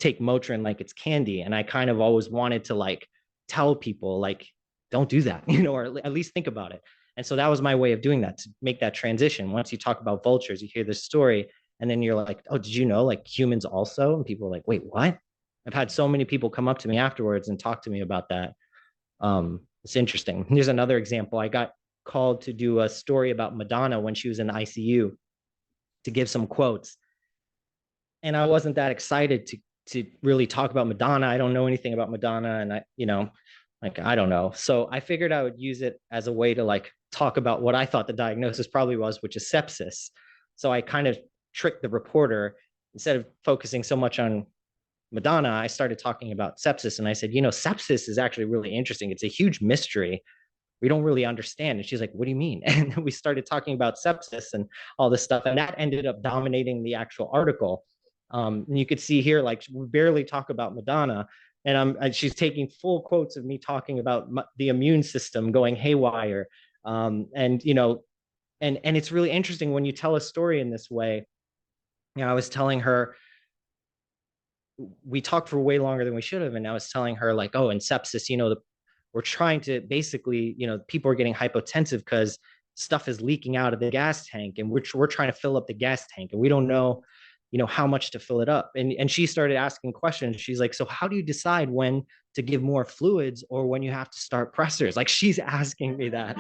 take Motrin like it's candy. And I kind of always wanted to like tell people like, don't do that, you know, or at least think about it. And so that was my way of doing that, to make that transition. Once you talk about vultures, you hear this story and then you're like, oh, did you know like humans also? And people are like, wait, what? I've had so many people come up to me afterwards and talk to me about that. It's interesting. Here's another example. I got called to do a story about Madonna when she was in the ICU to give some quotes. And I wasn't that excited to really talk about Madonna. I don't know anything about Madonna, and I don't know. So I figured I would use it as a way to like talk about what I thought the diagnosis probably was, which is sepsis. So I kind of tricked the reporter. Instead of focusing so much on Madonna, I started talking about sepsis, and I said, sepsis is actually really interesting. It's a huge mystery. We don't really understand. And she's like, what do you mean? And we started talking about sepsis and all this stuff. And that ended up dominating the actual article. And you could see here, like, we barely talk about Madonna. And she's taking full quotes of me talking about the immune system going haywire. And it's really interesting when you tell a story in this way. I was telling her, we talked for way longer than we should have. And I was telling her, like, oh, in sepsis, we're trying to basically, people are getting hypotensive because stuff is leaking out of the gas tank, and we're trying to fill up the gas tank, and we don't know, how much to fill it up. And she started asking questions. She's like, so how do you decide when to give more fluids or when you have to start pressors? Like, she's asking me that.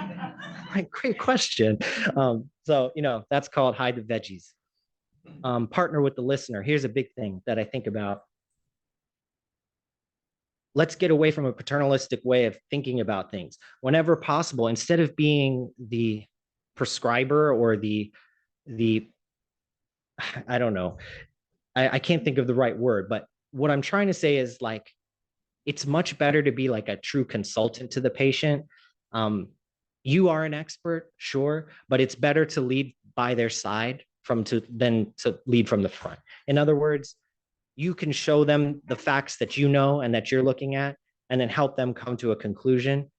Like, great question. So, that's called hide the veggies. Partner with the listener. Here's a big thing that I think about. Let's get away from a paternalistic way of thinking about things. Whenever possible, instead of being the prescriber or the I don't know, I can't think of the right word, but what I'm trying to say is, like, it's much better to be like a true consultant to the patient. You are an expert, sure, but it's better to lead by their side than to lead from the front. In other words, you can show them the facts that you know and that you're looking at, and then help them come to a conclusion.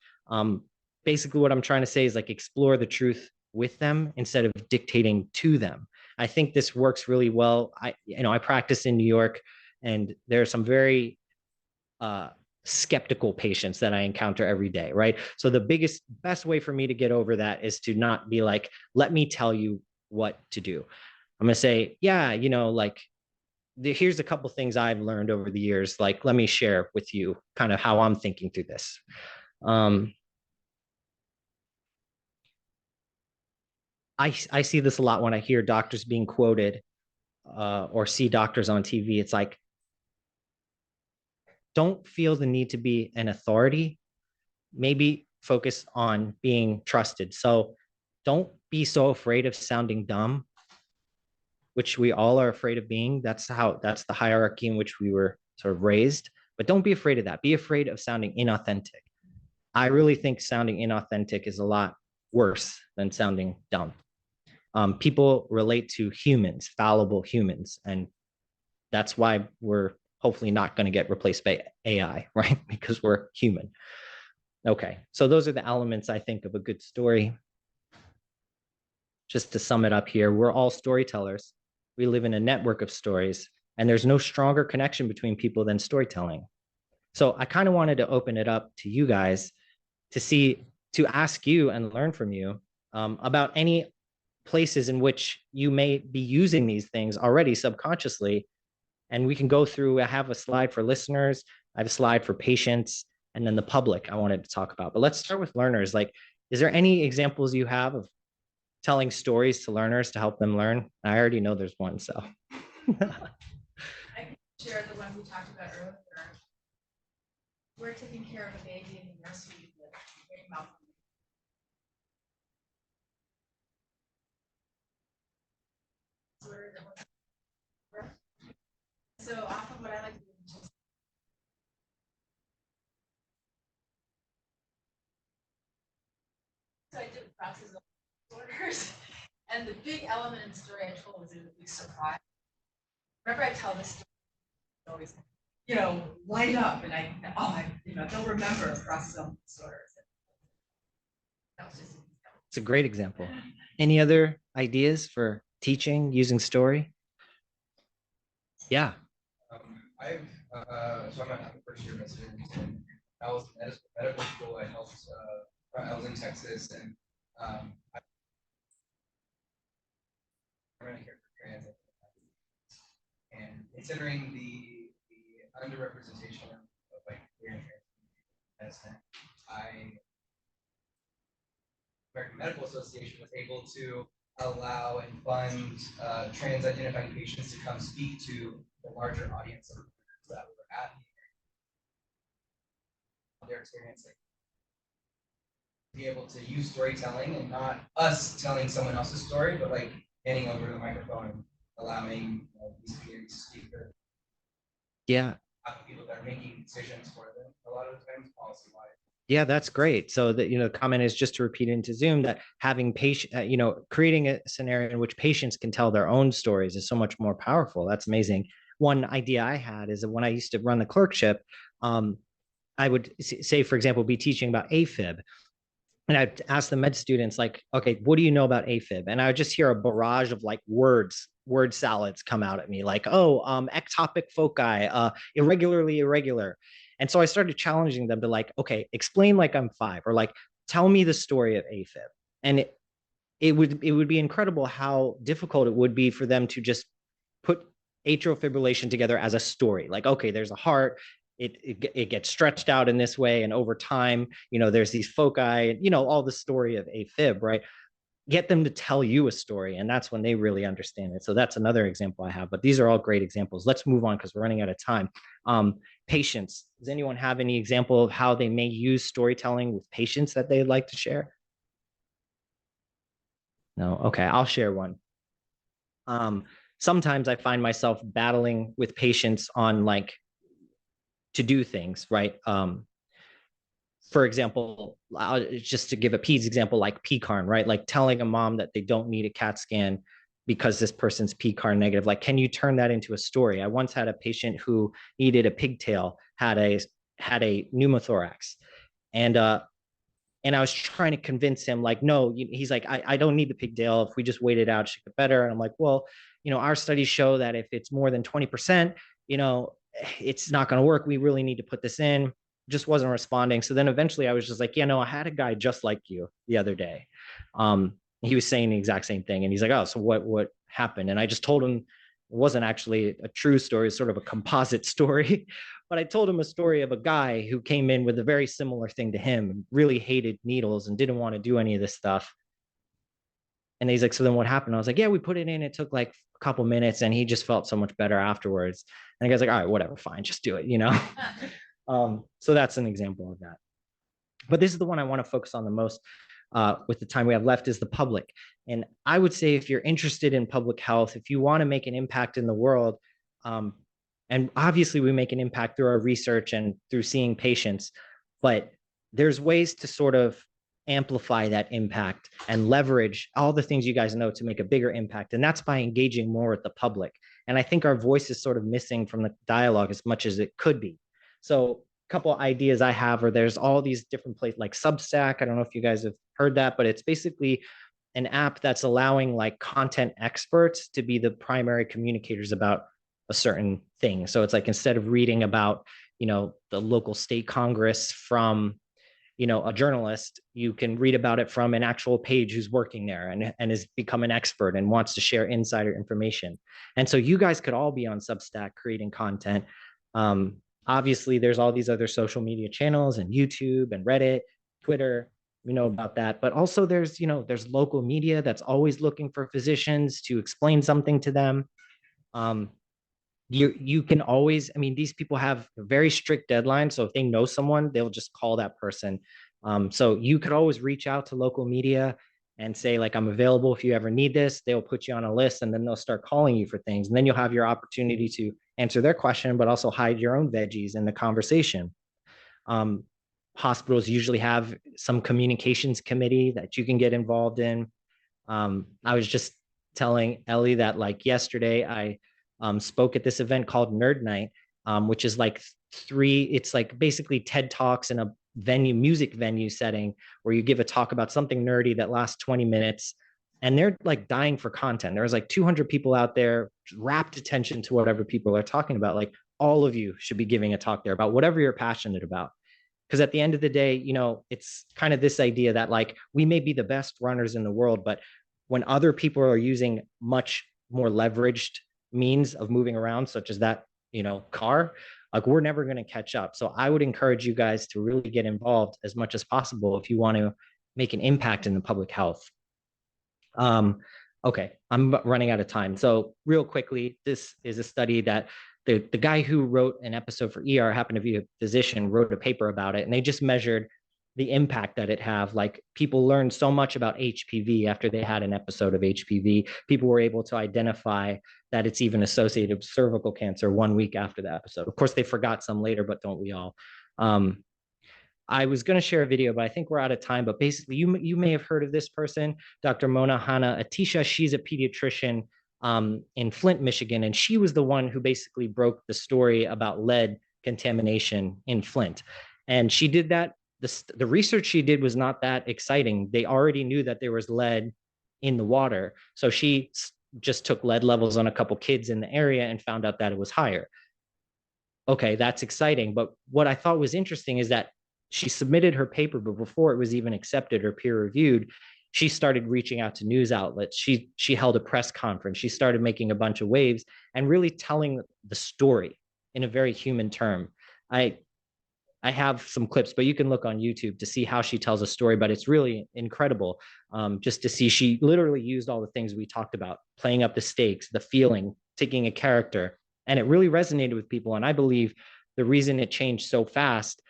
Basically, what I'm trying to say is, like, explore the truth with them instead of dictating to them. I think this works really well. I practice in New York, and there are some very skeptical patients that I encounter every day, right? So the best way for me to get over that is to not be like, let me tell you what to do. I'm gonna say, yeah, like, here's a couple things I've learned over the years. Like, let me share with you kind of how I'm thinking through this. I see this a lot when I hear doctors being quoted or see doctors on TV. It's like, don't feel the need to be an authority. Maybe focus on being trusted. So don't be so afraid of sounding dumb, which we all are afraid of being. That's the hierarchy in which we were sort of raised. But don't be afraid of that. Be afraid of sounding inauthentic. I really think sounding inauthentic is a lot worse than sounding dumb. People relate to humans, fallible humans, and that's why we're hopefully not going to get replaced by AI, right? Because we're human. Okay, so those are the elements I think of a good story. Just to sum it up here, we're all storytellers. We live in a network of stories, and there's no stronger connection between people than storytelling. So I kind of wanted to open it up to you guys to ask you and learn from you about any places in which you may be using these things already subconsciously. And we can go through, I have a slide for listeners, I have a slide for patients, and then the public I wanted to talk about. But let's start with learners. Like, is there any examples you have of telling stories to learners to help them learn? I already know there's one, so.
I can share the one we talked about earlier. We're taking care of a baby in the nursery with big mouth. So often what I like to do is just I did process of disorders, and the big element in the story I told was a big surprise. Whenever I tell this story, I always, light up, and they'll remember process of disorders. That was just.
It's a great example. Any other ideas for teaching using story? Yeah.
So I'm a first year resident, and I was medical school. I helped. I was in Texas, and I'm going to care for transit. And considering the underrepresentation of like queer and trans medicine, I American Medical Association was able to allow and fund trans identifying patients to come speak to the larger audience of that were at their experiencing. Be able to use storytelling and not us telling someone else's story, but like handing over the microphone, allowing these communities to speak for
Yeah.
people that are making decisions for them a lot of the times policy wise.
Yeah, that's great. So that, the comment is just to repeat into Zoom that having patient, creating a scenario in which patients can tell their own stories is so much more powerful. That's amazing. One idea I had is that when I used to run the clerkship, I would say, for example, be teaching about AFib. And I'd ask the med students like, okay, what do you know about AFib? And I would just hear a barrage of like word salads come out at me like, ectopic foci, irregularly irregular. And so I started challenging them to like, okay, explain like I'm 5 or like, tell me the story of AFib. And it would be incredible how difficult it would be for them to just put atrial fibrillation together as a story. Like, okay, there's a heart, it gets stretched out in this way, and over time, there's these foci, all the story of AFib, right? Get them to tell you a story, and that's when they really understand it. So that's another example I have, but these are all great examples. Let's move on because we're running out of time. Patients, does anyone have any example of how they may use storytelling with patients that they'd like to share? No? Okay, I'll share one. Sometimes I find myself battling with patients on like to do things, right? For example, just to give a peds example, like PCARN, right? Like telling a mom that they don't need a CAT scan because this person's PCARN negative. Like, can you turn that into a story? I once had a patient who needed a pigtail, had a pneumothorax, and I was trying to convince him, like, no, he's like, I don't need the pigtail. If we just wait it out, it should get better. And I'm like, well, our studies show that if it's more than 20%, it's not going to work. We really need to put this in. Just wasn't responding. So then eventually I was just like, I had a guy just like you the other day. He was saying the exact same thing. And he's like, oh, so what happened? And I just told him it wasn't actually a true story, it's sort of a composite story. But I told him a story of a guy who came in with a very similar thing to him, really hated needles and didn't want to do any of this stuff. And he's like, so then what happened? I was like, yeah, we put it in. It took like a couple minutes and he just felt so much better afterwards. And the guy's like, all right, whatever, fine, just do it, So that's an example of that. But this is the one I want to focus on the most with the time we have left, is the public. And I would say if you're interested in public health, if you want to make an impact in the world, and obviously we make an impact through our research and through seeing patients, but there's ways to sort of amplify that impact and leverage all the things you guys know to make a bigger impact. And that's by engaging more with the public. And I think our voice is sort of missing from the dialogue as much as it could be. So a couple of ideas I have, or there's all these different places like Substack. I don't know if you guys have heard that, but it's basically an app that's allowing like content experts to be the primary communicators about a certain thing. So it's like, instead of reading about, the local state Congress from, a journalist, you can read about it from an actual page who's working there and has become an expert and wants to share insider information. And so you guys could all be on Substack creating content. Obviously, there's all these other social media channels and YouTube and Reddit, Twitter, we know about that. But also there's local media that's always looking for physicians to explain something to them. You can always, these people have very strict deadlines. So if they know someone, they'll just call that person. So you could always reach out to local media and say, like, I'm available if you ever need this. They'll put you on a list and then they'll start calling you for things. And then you'll have your opportunity to answer their question, but also hide your own veggies in the conversation. Hospitals usually have some communications committee that you can get involved in. I was just telling Ellie that like yesterday I spoke at this event called Nerd Night, which is like it's like basically TED Talks in a music venue setting where you give a talk about something nerdy that lasts 20 minutes. And they're like dying for content. There's like 200 people out there, rapt attention to whatever people are talking about. Like, all of you should be giving a talk there about whatever you're passionate about. Because at the end of the day, it's kind of this idea that like we may be the best runners in the world, but when other people are using much more leveraged means of moving around, such as that, car, like we're never going to catch up. So I would encourage you guys to really get involved as much as possible if you want to make an impact in the public health. Okay, I'm running out of time. So real quickly, this is a study that the guy who wrote an episode for ER happened to be a physician, wrote a paper about it, and they just measured the impact that it have. Like people learned so much about HPV after they had an episode of HPV. People were able to identify that it's even associated with cervical cancer 1 week after the episode. Of course, they forgot some later, but don't we all? I was going to share a video, but I think we're out of time. But basically, you may have heard of this person, Dr. Mona Hanna-Attisha. She's a pediatrician in Flint, Michigan, and she was the one who basically broke the story about lead contamination in Flint. And she did that. The research she did was not that exciting. They already knew that there was lead in the water. So she just took lead levels on a couple kids in the area and found out that it was higher. Okay, that's exciting. But what I thought was interesting is that she submitted her paper, but before it was even accepted or peer reviewed, she started reaching out to news outlets. She held a press conference. She started making a bunch of waves and really telling the story in a very human term. I have some clips, but you can look on YouTube to see how she tells a story, but it's really incredible just to see. She literally used all the things we talked about, playing up the stakes, the feeling, taking a character, and it really resonated with people. And I believe the reason it changed so fast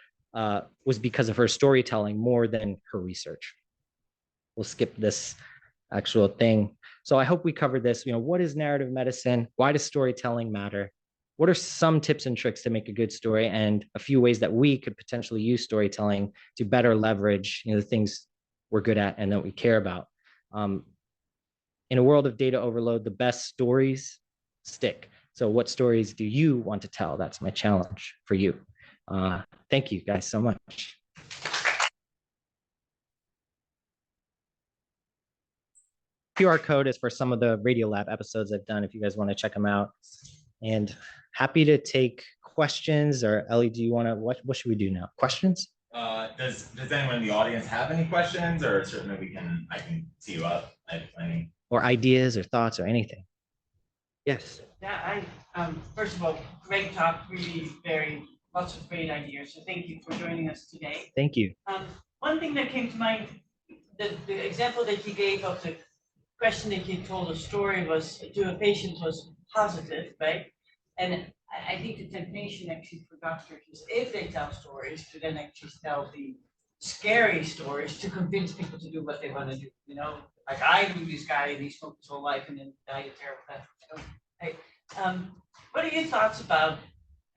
was because of her storytelling more than her research. We'll skip this actual thing. So I hope we covered this. What is narrative medicine? Why does storytelling matter? What are some tips and tricks to make a good story, and a few ways that we could potentially use storytelling to better leverage the things we're good at and that we care about? In a world of data overload, the best stories stick. So what stories do you want to tell? That's my challenge for you. Thank you guys so much. QR code is for some of the Radiolab episodes I've done if you guys want to check them out. And happy to take questions. Or Ellie, do you want to, what should we do now? Questions?
Does anyone in the audience have any questions, or certainly I can tee you up. I have plenty.
Or ideas or thoughts or anything? Yes.
Yeah, first of all, great talk, really lots of great ideas. So thank you for joining us today.
Thank you.
One thing that came to mind, the example that you gave of the question that you told a story was to a patient was positive, right? And I think the temptation actually for doctors is, if they tell stories, to then actually tell the scary stories to convince people to do what they want to do. Like I knew this guy and he smoked his whole life and then died a terrible death. What are your thoughts about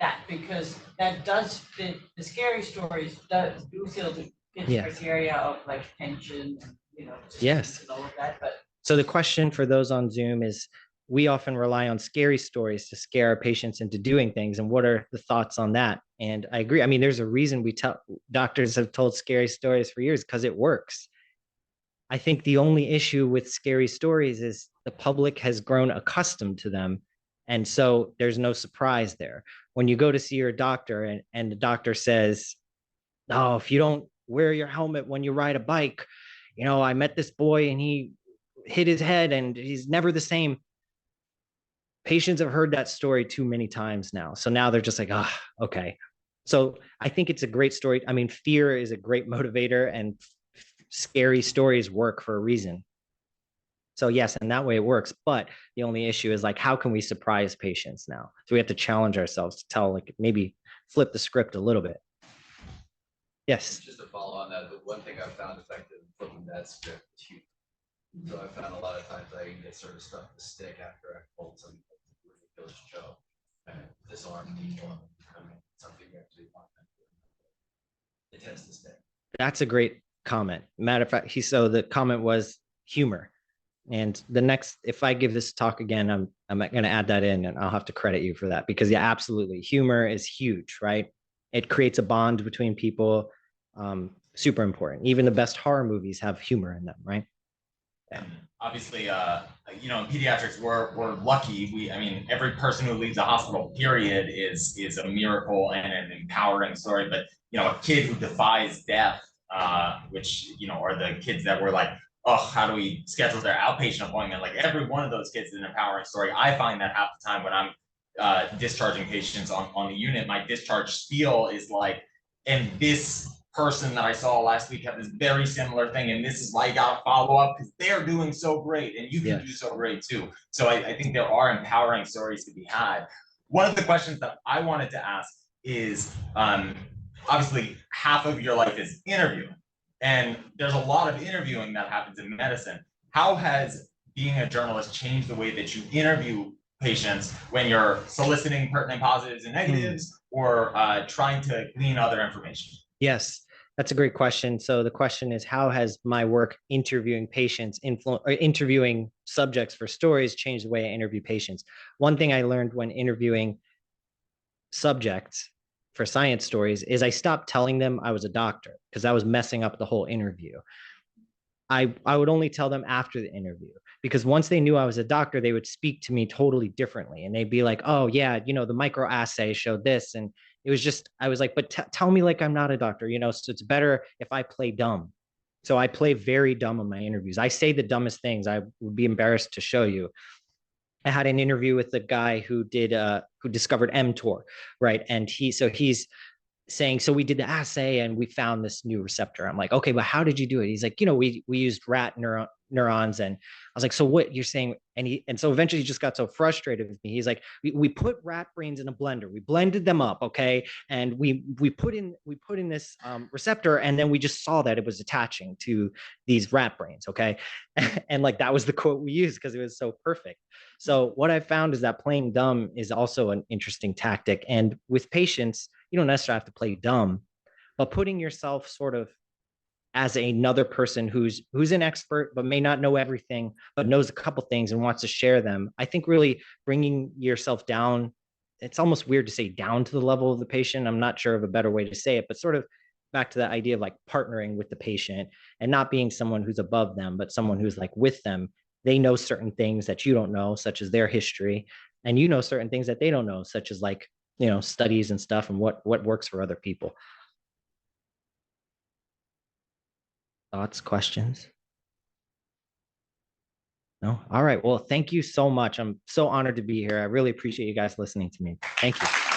that? Because that does fit, the scary stories do feel the criteria of like tension and
yes,
and all of that. But
so the question for those on Zoom is, we often rely on scary stories to scare our patients into doing things. And what are the thoughts on that? And I agree. I mean, there's a reason doctors have told scary stories for years, because it works. I think the only issue with scary stories is the public has grown accustomed to them. And so there's no surprise there. When you go to see your doctor and the doctor says, "Oh, if you don't wear your helmet when you ride a bike, I met this boy and he hit his head and he's never the same." Patients have heard that story too many times now. So now they're just like, okay. So I think it's a great story. I mean, fear is a great motivator, and scary stories work for a reason. So yes, and that way it works. But the only issue is like, how can we surprise patients now? So we have to challenge ourselves to tell, like, maybe flip the script a little bit. Yes.
Just to follow on that, the one thing I've found effective in flipping that script is humor. So I found a lot of times I can get sort of stuck with the stick after I told some ridiculous joke and disarm people and becoming something you actually want them to. It tends to stick.
That's a great comment. Matter of fact, so the comment was humor. And the next, if I give this talk again, I'm going to add that in, and I'll have to credit you for that, because yeah, absolutely. Humor is huge, right? It creates a bond between people. Super important. Even the best horror movies have humor in them, right?
And obviously, in pediatrics, we're lucky. Every person who leaves a hospital, period, is a miracle and an empowering story. But a kid who defies death, which are the kids that were like, oh, how do we schedule their outpatient appointment? Like every one of those kids is an empowering story. I find that half the time when I'm discharging patients on the unit, my discharge spiel is like, and this person that I saw last week had this very similar thing, and this is why you gotta follow up because they're doing so great, and you can do
Yes.
so great too. So I think there are empowering stories to be had. One of the questions that I wanted to ask is, obviously half of your life is interviewing, and there's a lot of interviewing that happens in medicine. How has being a journalist changed the way that you interview patients when you're soliciting pertinent positives and negatives or trying to glean other information?
Yes, that's a great question. So the question is, how has my work interviewing patients, or interviewing subjects for stories changed the way I interview patients? One thing I learned when interviewing subjects for science stories is I stopped telling them I was a doctor because I was messing up the whole interview. I would only tell them after the interview, because once they knew I was a doctor, they would speak to me totally differently. And they'd be like, oh, yeah, the microassay showed this. And it was just, I was like, but tell me like I'm not a doctor, so it's better if I play dumb. So I play very dumb in my interviews. I say the dumbest things. I would be embarrassed to show you. I had an interview with the guy who discovered mTOR, right? And he's saying, so we did the assay and we found this new receptor. I'm like, okay, but how did you do it? He's like, we used rat neurons. And I was like, so what you're saying? And so eventually he just got so frustrated with me. He's like, we put rat brains in a blender. We blended them up. Okay. And we put in this receptor, and then we just saw that it was attaching to these rat brains. Okay. And like, that was the quote we used because it was so perfect. So what I found is that playing dumb is also an interesting tactic. And with patients, you don't necessarily have to play dumb, but putting yourself sort of as another person who's an expert, but may not know everything, but knows a couple things and wants to share them. I think really bringing yourself down, it's almost weird to say down to the level of the patient. I'm not sure of a better way to say it, but sort of back to that idea of like partnering with the patient and not being someone who's above them, but someone who's like with them. They know certain things that you don't know, such as their history, and you know certain things that they don't know, such as like, studies and stuff and what works for other people. Thoughts, questions? No? All right. Well, thank you so much. I'm so honored to be here. I really appreciate you guys listening to me. Thank you.